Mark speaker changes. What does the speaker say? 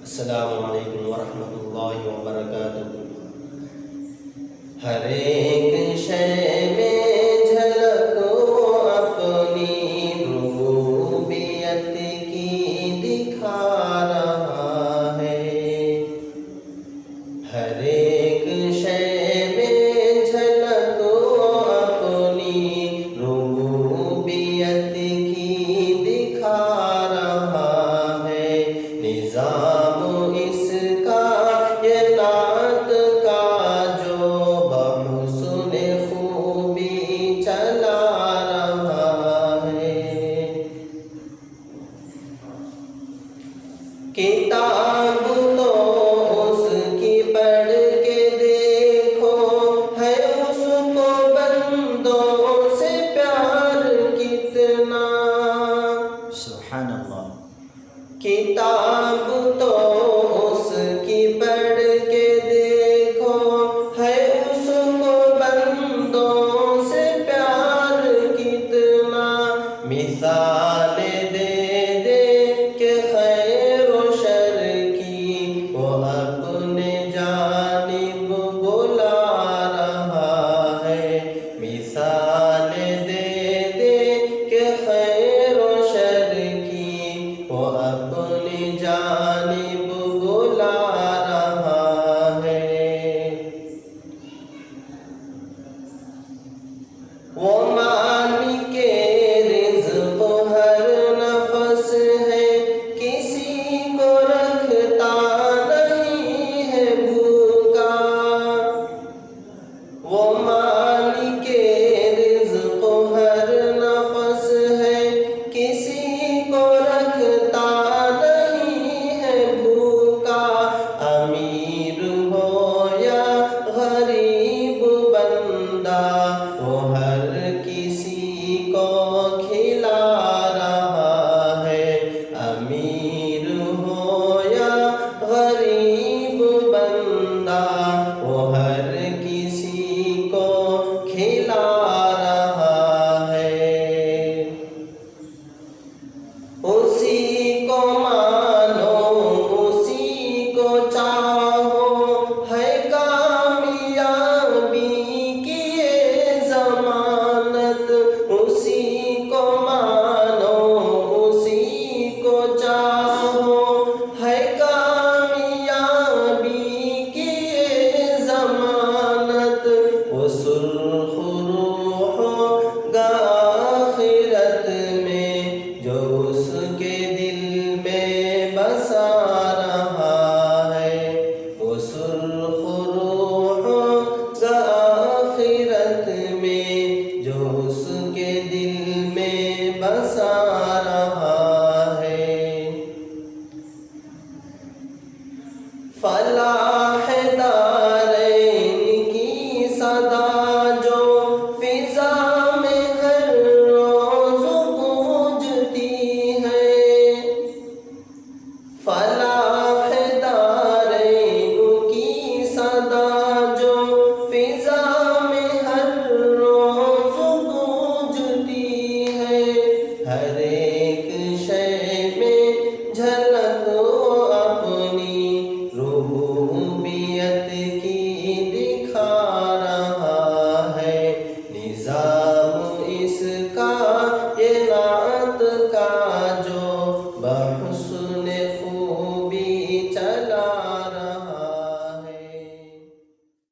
Speaker 1: السلام علیکم ورحمۃ اللہ وبرکاتہ۔ ہر ایک شے میں جھلک وہ اپنی ربوبیت کی دکھا رہا ہے۔ ہر ایک شے میں جھلک وہ اپنی ربوبیت کی دکھا رہا ہے۔ نظام اس کا یہ نعت کا جو بحسن خوبی چلا رہا ہے۔ کتاب تو اس کی پڑھ کے دیکھو، ہے اس کو بندوں سے پیار کتنا۔ سبحان اللہ۔ کتاب تو اس کی پڑھ کے دیکھو، ہے اس کو بندوں سے پیار کتنا۔ مثال دے دے کہ خیر و شر کی وہ اپنے جانب بلا رہا ہے۔ مثال دے دے کہ خیر و شر کی وہ اپنی جانب بلا رہا ہے۔ وہ مالک رزق ہر نفس ہے، کسی کو رکھتا نہیں ہے بھوکا۔ وہ مالک رزق ہر نفس ہے، کسی کو رکھتا نہیں ہے بھوکا۔ امیر ہو یا غریب بندہ، وہ ہر کسی کو کھلا رہا ہے۔ امیر ہو یا غریب بندہ، وہ ہر کسی کو کھلا رہا ہے۔ اسی کو مانو اسی کو چاہو، ہے کامیابی کی یہ ضمانت۔ اسی کو مانو اسی کو چاہو، ہے کامیابی کی یہ ضمانت۔ وہ سرخ روح ہوگا آخرت میں جو اس کے دل میں بسا رہا ہے۔ وہ سرخ روح ہوگا آخرت میں جو اس کے دل میں بسا رہا ہے۔ فلاح